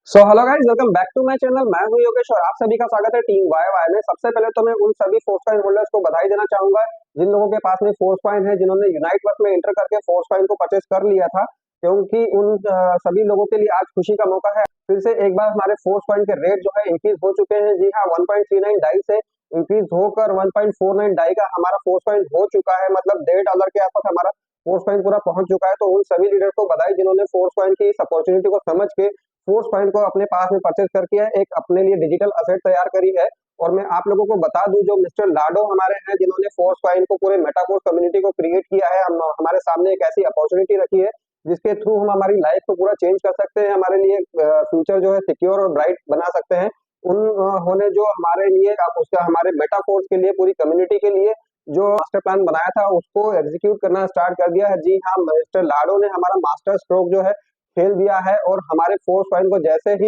Hello guys, welcome back to my channel. मैं हूं योगेश और आप सभी का स्वागत है टीम वाई वाई में। सबसे पहले तो मैं उन सभी फोर्स कॉइन होल्डर्स को बधाई देना चाहूंगा जिन लोगों के पास में फोर्स कॉइन है, जिन्होंने यूनाइट वर्क में एंटर करके फोर्स कॉइन को परचेस कर लिया था, क्योंकि उन सभी लोगों के लिए आज खुशी का मौका है। फिर से एक बार हमारे फोर्स कॉइन के रेट जो है इंक्रीज हो चुके हैं। जी हाँ, 1.39 डाई से इंक्रीज होकर 1.49 डाई का हमारा फोर्स कॉइन हो चुका है। मतलब $1.5 के आसपास हमारा फोर्स कॉइन पूरा पहुंच चुका है। तो उन सभी लीडर को बधाई जिन्होंने फोर्स कॉइन की इस अपॉर्चुनिटी को समझ के फोर्स कॉइन को अपने पास में परचेज करके एक अपने लिए डिजिटल असेट तैयार करी है। और मैं आप लोगों को बता दूं, जो मिस्टर लाडो हमारे हैं, जिन्होंने फोर्स कॉइन को पूरे मेटाफोर्स कम्युनिटी को क्रिएट किया है, हमारे सामने एक ऐसी अपॉर्चुनिटी रखी है जिसके थ्रू हम हमारी लाइफ को पूरा चेंज कर सकते हैं, हमारे लिए फ्यूचर जो है सिक्योर और ब्राइट बना सकते हैं। उन्होंने जो हमारे लिए उसका हमारे मेटाफोर्स के लिए, पूरी कम्युनिटी के लिए जो मास्टर प्लान बनाया था उसको एग्जीक्यूट करना स्टार्ट कर दिया है। जी हाँ, मिस्टर लाडो ने हमारा मास्टर स्ट्रोक जो है खेल दिया है। और हमारे फोर्स कॉइन को जैसे ही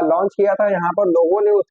लॉन्च किया था, यहाँ पर लोगों ने उस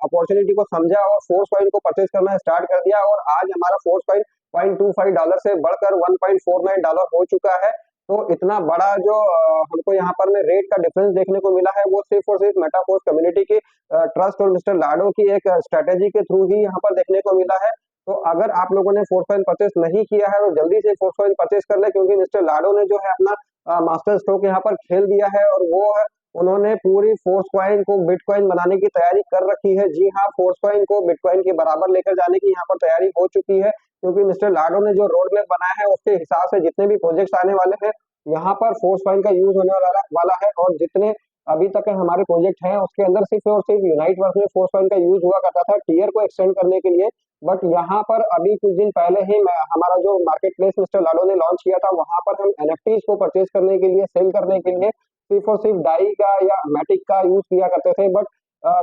अपॉर्चुनिटी को समझा और फोर्स कॉइन को परचेज करना स्टार्ट कर दिया। और आज हमारा फोर्स कॉइन $0.25 से बढ़कर $1.49 हो चुका है। तो इतना बड़ा जो हमको यहाँ पर में रेट का डिफरेंस देखने को मिला है, वो सिर्फ और सिर्फ मेटाफोर्स कम्युनिटी की ट्रस्ट और मिस्टर लाडो की एक स्ट्रेटेजी के थ्रू ही यहाँ पर देखने को मिला है। तो अगर आप लोगों ने फोर्स कॉइन परचेस नहीं किया है तो जल्दी से फोर्स कॉइन परचेस कर ले, क्योंकि मिस्टर लाडो ने जो है अपना मास्टर स्ट्रोक यहाँ पर खेल दिया है। और वो है, उन्होंने पूरी फोर्स कॉइन को बिटकॉइन बनाने की तैयारी कर रखी है। जी हाँ, फोर्स कॉइन को बिटकॉइन के बराबर लेकर जाने की यहाँ पर तैयारी हो चुकी है, क्योंकि मिस्टर लाडो ने जो रोड मैप बनाया है उसके हिसाब से जितने भी प्रोजेक्ट्स आने वाले हैं, यहाँ पर फोर्स कॉइन का यूज होने वाला है। और जितने अभी तक के हमारे प्रोजेक्ट हैं उसके अंदर सिर्फ और सिर्फ यूनाइट वर्क में फोर्स कॉइन का यूज हुआ करता था टीयर को एक्सटेंड करने के लिए। बट यहाँ पर अभी कुछ दिन पहले ही हमारा जो मार्केट प्लेस मिस्टर लाडो ने लॉन्च किया था, वहां पर हम एनएफटीज को परचेज करने के लिए, सेल करने के लिए सिर्फ और सिर्फ डाई का या मैटिक का यूज किया करते थे। बट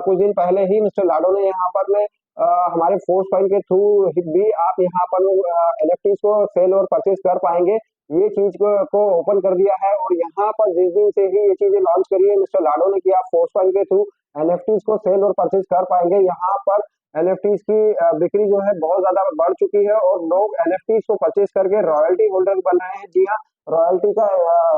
कुछ दिन पहले ही मिस्टर लाडो ने यहाँ पर में हमारे फोर्स कॉइन के थ्रू भी आप यहाँ पर एनएफटीज को सेल और परचेज कर पाएंगे, ये चीज को ओपन कर दिया है। और यहाँ पर जिस दिन से ही ये चीजें लॉन्च करी है मिस्टर लाडो ने, कि आप फोर्स कॉइन के थ्रू एनएफटीज को सेल और परचेज कर पाएंगे। यहाँ पर एनएफटीज की बिक्री जो है बहुत ज्यादा बढ़ चुकी है और लोग एनएफटीज को परचेज करके रॉयल्टी होल्डर बन रहे हैं। जी हाँ, रॉयल्टी का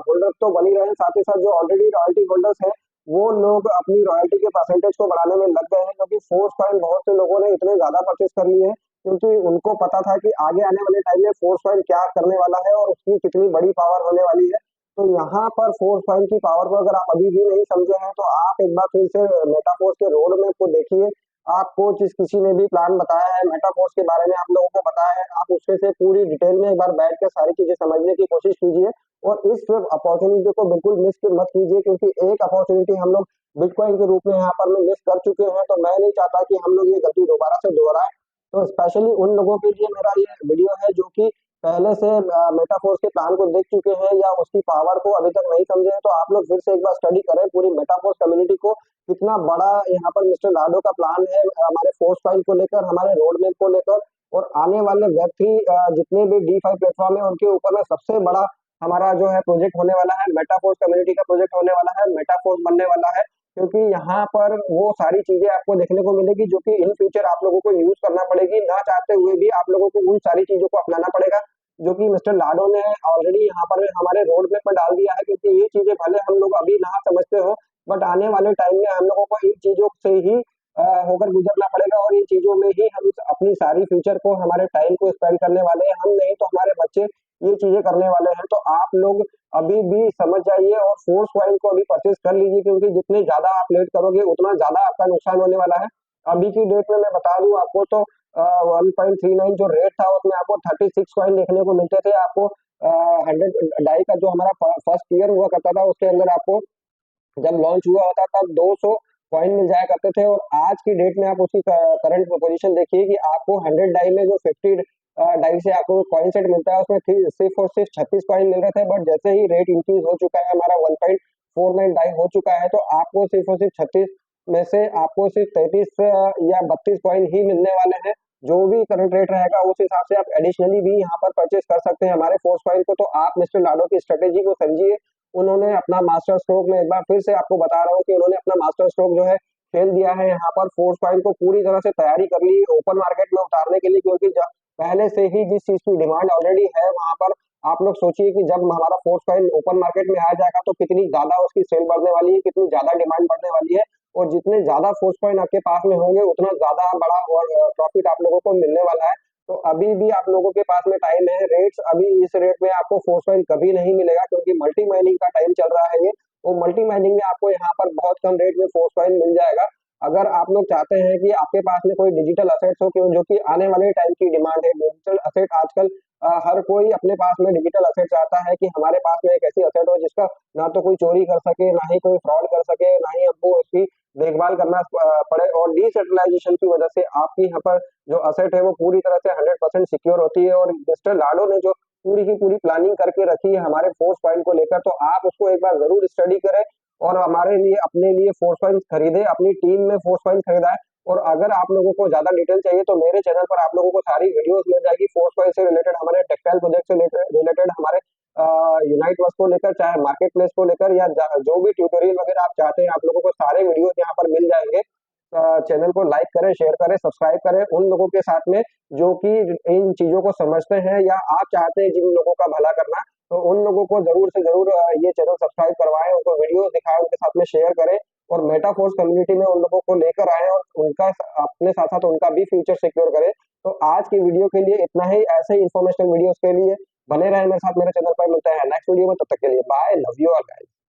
होल्डर तो बन ही रहे हैं, साथ ही साथ जो ऑलरेडी रॉयल्टी होल्डर्स हैं वो लोग अपनी रॉयल्टी के परसेंटेज को बढ़ाने में लग गए हैं, क्योंकि फोर्स कॉइन बहुत से लोगों ने इतने ज्यादा परचेज कर लिए हैं, क्योंकि उनको पता था कि आगे आने वाले टाइम में फोर्स कॉइन क्या करने वाला है और उसकी कितनी बड़ी पावर होने वाली है। तो यहाँ पर फोर्स कॉइन की पावर को अगर आप अभी भी नहीं समझे हैं तो आप एक बार फिर से मेटाफोर्स के रोड मैप को देखिए। आपको जिस किसी ने भी प्लान बताया है मेटाफोर्स के बारे में, आप लोगों को बताया है, आप उसमें से पूरी डिटेल में एक बार बैठ कर सारी चीजें समझने की कोशिश कीजिए। और इस अपॉर्चुनिटी को बिल्कुल मिस मत कीजिए, क्योंकि एक अपॉर्चुनिटी हम लोग बिटकॉइन के रूप में यहाँ पर में मिस कर चुके हैं। तो मैं नहीं चाहता कि हम लोग ये गलती दोबारा से दोहराएं। तो स्पेशली उन लोगों के लिए मेरा ये वीडियो है जो कि पहले से मेटाफोर्स के प्लान को देख चुके हैं या उसकी पावर को अभी तक नहीं समझे हैं। तो आप लोग फिर से एक बार स्टडी करें पूरी मेटाफोर्स कम्युनिटी को, कितना बड़ा यहाँ पर मिस्टर लाडो का प्लान है हमारे फोर्स कॉइन को लेकर, हमारे रोड मैप को लेकर। और आने वाले वेब3 जितने भी DeFi प्लेटफॉर्म है उनके ऊपर में सबसे बड़ा हमारा जो है प्रोजेक्ट होने वाला है, मेटाफोर्स कम्युनिटी का प्रोजेक्ट होने वाला है, मेटाफोर्स बनने वाला है। क्योंकि यहाँ पर वो सारी चीजें आपको देखने को मिलेगी जो कि इन फ्यूचर आप लोगों को यूज करना पड़ेगी, ना चाहते हुए भी आप लोगों को उन सारी चीजों को अपनाना पड़ेगा जो कि मिस्टर लाडो ने ऑलरेडी यहाँ पर हमारे रोड मैप पर डाल दिया है। क्योंकि ये चीजें भले हम लोग अभी ना समझते हो, बट आने वाले टाइम में हम लोगों को इन चीजों से ही होकर गुजरना पड़ेगा। और इन चीजों में ही हम अपनी सारी फ्यूचर को, हमारे टाइम को स्पेंड करने वाले हैं। हम नहीं तो हमारे बच्चे ये चीजें करने वाले हैं। तो आप लोग अभी भी समझ जाइए और फोर्स कॉइन को अभी परचेज कर लीजिए, क्योंकि जितने ज्यादा आप लेट करोगे उतना ज्यादा आपका नुकसान होने वाला है। अभी की डेट में मैं बता दूं आपको, तो 1.39 जो रेट था उसमें आपको 36 कॉइन देखने को मिलते थे। आपको 100 डाई का जो हमारा फर्स्ट ईयर हुआ करता था उसके अंदर आपको जब लॉन्च हुआ होता तब 200 कॉइन मिल जाया करते थे। और आज की डेट में आप उसकी करंट पोजीशन देखिए कि आपको 100 डाई में जो 50 डाई से आपको कॉइन सेट मिलता है उसमें सिर्फ और सिर्फ 36 कॉइन मिल रहे थे। बट जैसे ही रेट इंक्रीज हो चुका है, हमारा 1.49 डाई हो चुका है, तो आपको सिर्फ और सिर्फ 36 में से आपको सिर्फ 33 या 32 कॉइन ही मिलने वाले हैं। जो भी करंट रेट रहेगा उस हिसाब से आप एडिशनली भी यहाँ पर परचेज कर सकते हैं हमारे फोर्स कॉइन को। तो आप मिस्टर लाडो की स्ट्रेटेजी को समझिए। उन्होंने अपना मास्टर स्ट्रोक में, एक बार फिर से आपको बता रहा हूँ कि उन्होंने अपना मास्टर स्ट्रोक जो है खेल दिया है। यहाँ पर फोर्स कॉइन को पूरी तरह से तैयारी कर ली ओपन मार्केट में उतारने के लिए, क्योंकि पहले से ही जिस चीज की डिमांड ऑलरेडी है वहां पर आप लोग सोचिए कि जब हमारा फोर्स कॉइन ओपन मार्केट में आ जाएगा तो कितनी ज्यादा उसकी सेल बढ़ने वाली है, कितनी ज्यादा डिमांड बढ़ने वाली है, और जितने ज्यादा फोर्स कॉइन आपके पास में होंगे उतना ज्यादा बड़ा और प्रॉफिट आप लोगों को मिलने वाला है। तो अभी भी आप लोगों के पास में टाइम है। रेट्स अभी इस रेट में आपको फोर्स कॉइन कभी नहीं मिलेगा, क्योंकि मल्टी माइनिंग का टाइम चल रहा है ये। वो मल्टी माइनिंग में आपको यहाँ पर बहुत कम रेट में फोर्स कॉइन मिल जाएगा। अगर आप लोग चाहते हैं कि आपके पास में कोई डिजिटल असेट्स हो, जो कि आने वाले टाइम की डिमांड है, डिजिटल असेट आजकल हर कोई अपने पास में डिजिटल असेट चाहता है कि हमारे पास में एक ऐसी असेट हो जिसका ना तो कोई चोरी कर सके, ना ही कोई फ्रॉड कर सके, ना ही हमको उसकी देखभाल करना पड़े। और डिसेंट्रलाइजेशन की वजह से आपकी यहाँ पर जो असेट है वो पूरी तरह से 100% सिक्योर होती है। और मिस्टर लाडो ने जो पूरी की पूरी प्लानिंग करके रखी है हमारे फोर्स कॉइन को लेकर, तो आप उसको एक बार जरूर स्टडी करें और हमारे लिए अपने लिए फोर्स कॉइन खरीदे, अपनी टीम में फोर्स कॉइन खरीदा है। और अगर आप लोगों को ज्यादा डिटेल चाहिए तो मेरे चैनल पर आप लोगों को सारी वीडियोस मिल जाएगी फोर्स कॉइन से रिलेटेड, हमारे टेक्सटाइल प्रोजेक्ट से रिलेटेड, हमारे यूनाइट वर्स को लेकर, चाहे मार्केट प्लेस को लेकर, या जो भी ट्यूटोरियल वगैरह आप चाहते हैं, आप लोगों को सारे वीडियोस यहाँ पर मिल जाएंगे। चैनल को लाइक करें, शेयर करें, सब्सक्राइब करें उन लोगों के साथ में जो कि इन चीजों को समझते हैं, या आप चाहते हैं जिन लोगों का भला करना, तो उन लोगों को जरूर से जरूर ये चैनल सब्सक्राइब करवाएं, उनको वीडियो दिखाएं, उनके साथ में शेयर करें, और मेटाफोर्स कम्युनिटी में उन लोगों को लेकर आए और उनका अपने साथ साथ उनका भी फ्यूचर सिक्योर करें। तो आज की वीडियो के लिए इतना ही। ऐसे ही इंफॉर्मेशनल वीडियोस के लिए बने रहे मेरे साथ, मेरे चैनल पर। मिलते हैं नेक्स्ट वीडियो में, तब तक के लिए bye, love you all guys.